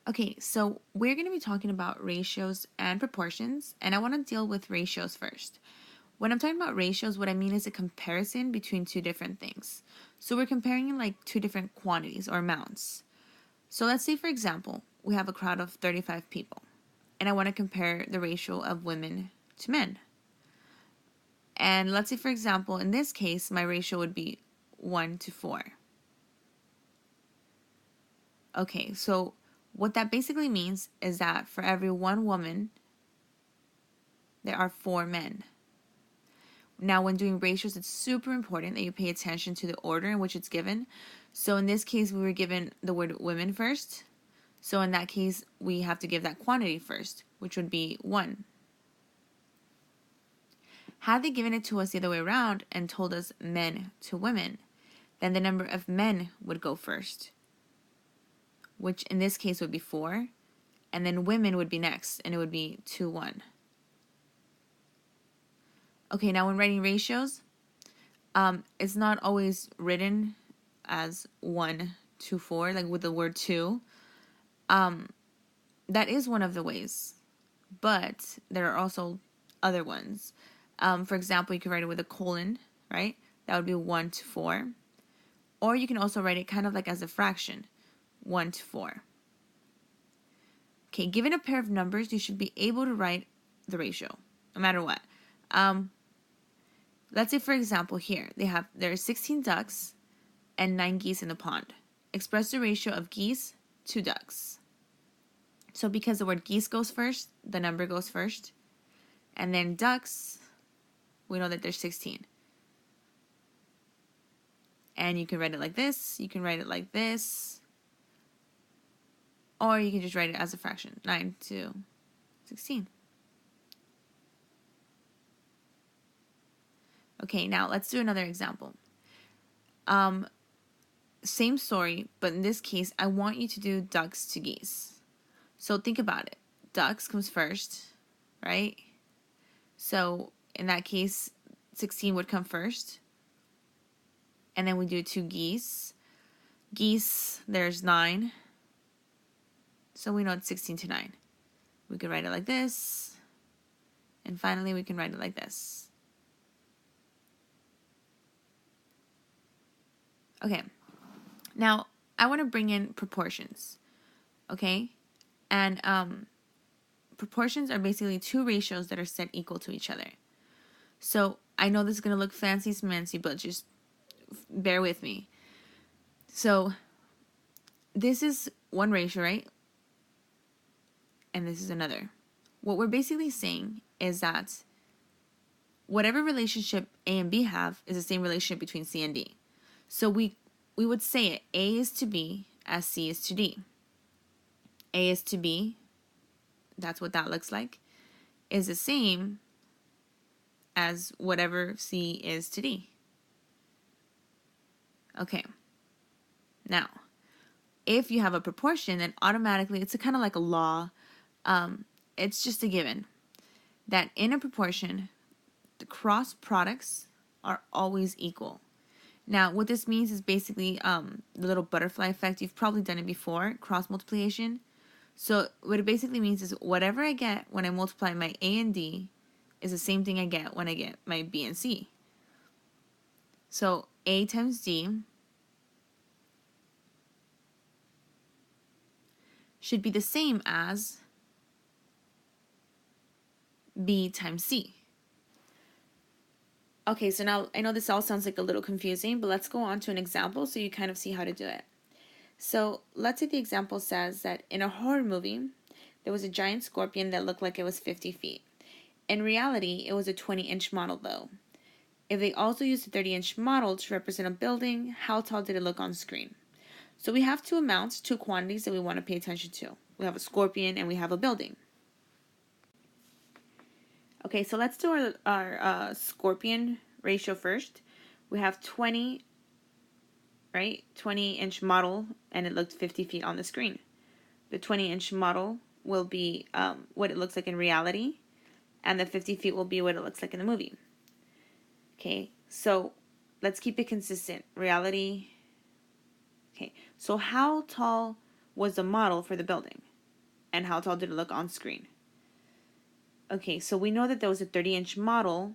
Okay, so we're going to be talking about ratios and proportions, and I want to deal with ratios first. When I'm talking about ratios, what I mean is a comparison between two different things. So we're comparing like two different quantities or amounts. So let's say, for example, we have a crowd of 35 people, and I want to compare the ratio of women to men. And let's say, for example, in this case, my ratio would be 1 to 4. Okay, so what that basically means is that for every one woman, there are 4 men. Now, when doing ratios, it's super important that you pay attention to the order in which it's given. So in this case, we were given the word women first. So in that case, we have to give that quantity first, which would be 1. Had they given it to us the other way around and told us men to women, then the number of men would go first, which in this case would be 4, and then women would be next, and it would be 2-1. Okay, now when writing ratios, it's not always written as 1 to 4, like with the word 2. That is one of the ways, but there are also other ones. For example, you could write it with a colon, right? That would be 1 to 4. Or you can also write it kind of like as a fraction, 1 to 4. Okay, given a pair of numbers, you should be able to write the ratio, no matter what. Let's say, for example, here, there are 16 ducks and 9 geese in the pond. Express the ratio of geese to ducks. So because the word geese goes first, the number goes first. And then ducks, we know that there's 16. And you can write it like this, you can write it like this, or you can just write it as a fraction, 9 to 16. Okay, now let's do another example. Same story, but in this case, I want you to do ducks to geese. So think about it. Ducks comes first, right? So in that case, 16 would come first. And then we do 2 geese. Geese, there's 9. So we know it's 16 to 9. We could write it like this. And finally, we can write it like this. Okay. Now, I want to bring in proportions. Okay? And proportions are basically two ratios that are set equal to each other. So I know this is going to look fancy-smancy, but just bear with me. So this is one ratio, right? And this is another. What we're basically saying is that whatever relationship A and B have is the same relationship between C and D. So we would say it A is to B as C is to D. A is to B, that's what that looks like, is the same as whatever C is to D. Okay. Now, if you have a proportion, then automatically it's kind of like a law. It's just a given that in a proportion, the cross products are always equal. Now, what this means is basically the little butterfly effect. You've probably done it before, cross multiplication. So what it basically means is whatever I get when I multiply my A and D is the same thing I get when I get my B and C. So A times D should be the same as B times C. Okay, so now I know this all sounds like a little confusing, but let's go on to an example so you kind of see how to do it. So let's say the example says that in a horror movie, there was a giant scorpion that looked like it was 50 feet. In reality, it was a 20-inch model though. If they also used a 30-inch model to represent a building, how tall did it look on screen? So we have two amounts, two quantities that we want to pay attention to. We have a scorpion and we have a building. Okay, so let's do our scorpion ratio first. We have 20, right? 20-inch model, and it looked 50 feet on the screen. The 20-inch model will be what it looks like in reality, and the 50 feet will be what it looks like in the movie. Okay, so let's keep it consistent. Reality. Okay, so how tall was the model for the building? and how tall did it look on screen? Okay, so we know that there was a 30-inch model,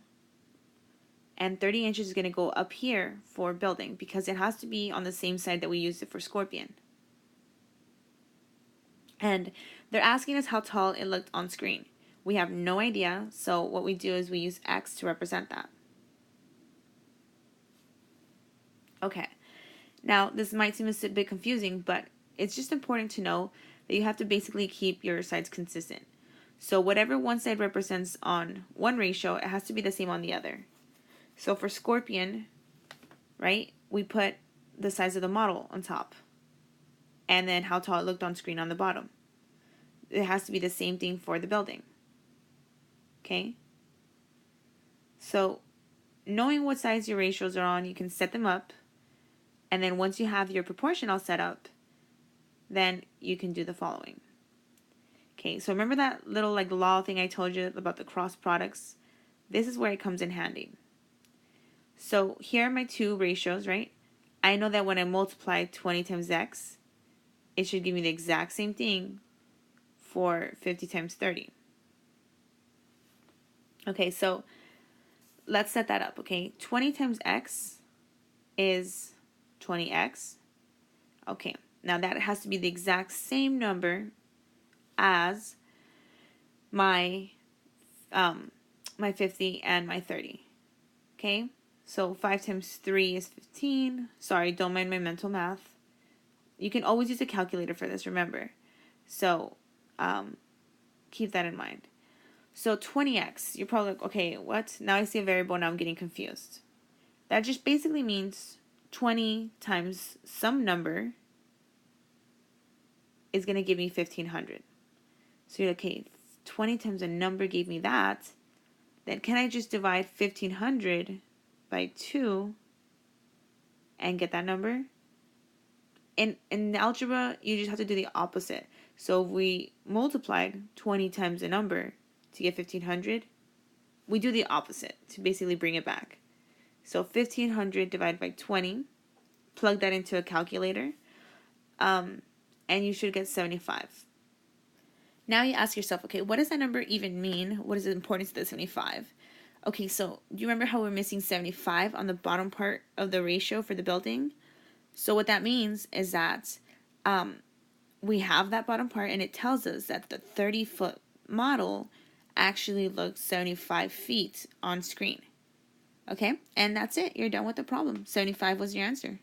and 30 inches is going to go up here for building because it has to be on the same side that we used it for scorpion. And they're asking us how tall it looked on screen. We have no idea, so what we do is we use X to represent that. Okay, now this might seem a bit confusing, but it's just important to know that you have to basically keep your sides consistent. So whatever one side represents on one ratio, it has to be the same on the other. So for scorpion, right, we put the size of the model on top, and then how tall it looked on screen on the bottom. It has to be the same thing for the building. Okay? So knowing what size your ratios are on, you can set them up, and then once you have your proportion all set up, then you can do the following. Okay, so remember that little like law thing I told you about the cross products? This is where it comes in handy. So here are my two ratios, right? I know that when I multiply 20 times x, it should give me the exact same thing for 50 times 30. Okay, so let's set that up, okay? 20 times x is 20x. Okay, now that has to be the exact same number as my my 50 and my 30. Okay? So 5 times 3 is 15. Sorry, don't mind my mental math. You can always use a calculator for this, remember. So keep that in mind. So 20x, you're probably like, okay, what? Now I see a variable, now I'm getting confused. That just basically means 20 times some number is going to give me 1500. So you're like, okay, 20 times a number gave me that. Then can I just divide 1500 by 2 and get that number? In algebra, you just have to do the opposite. So if we multiplied 20 times a number to get 1500, we do the opposite to basically bring it back. So 1500 divided by 20, plug that into a calculator, and you should get 75. Now you ask yourself, okay, what does that number even mean? What is the importance of the 75? Okay, so do you remember how we're missing 75 on the bottom part of the ratio for the building? So what that means is that we have that bottom part, and it tells us that the 30-foot model actually looks 75 feet on screen. Okay, and that's it. You're done with the problem. 75 was your answer.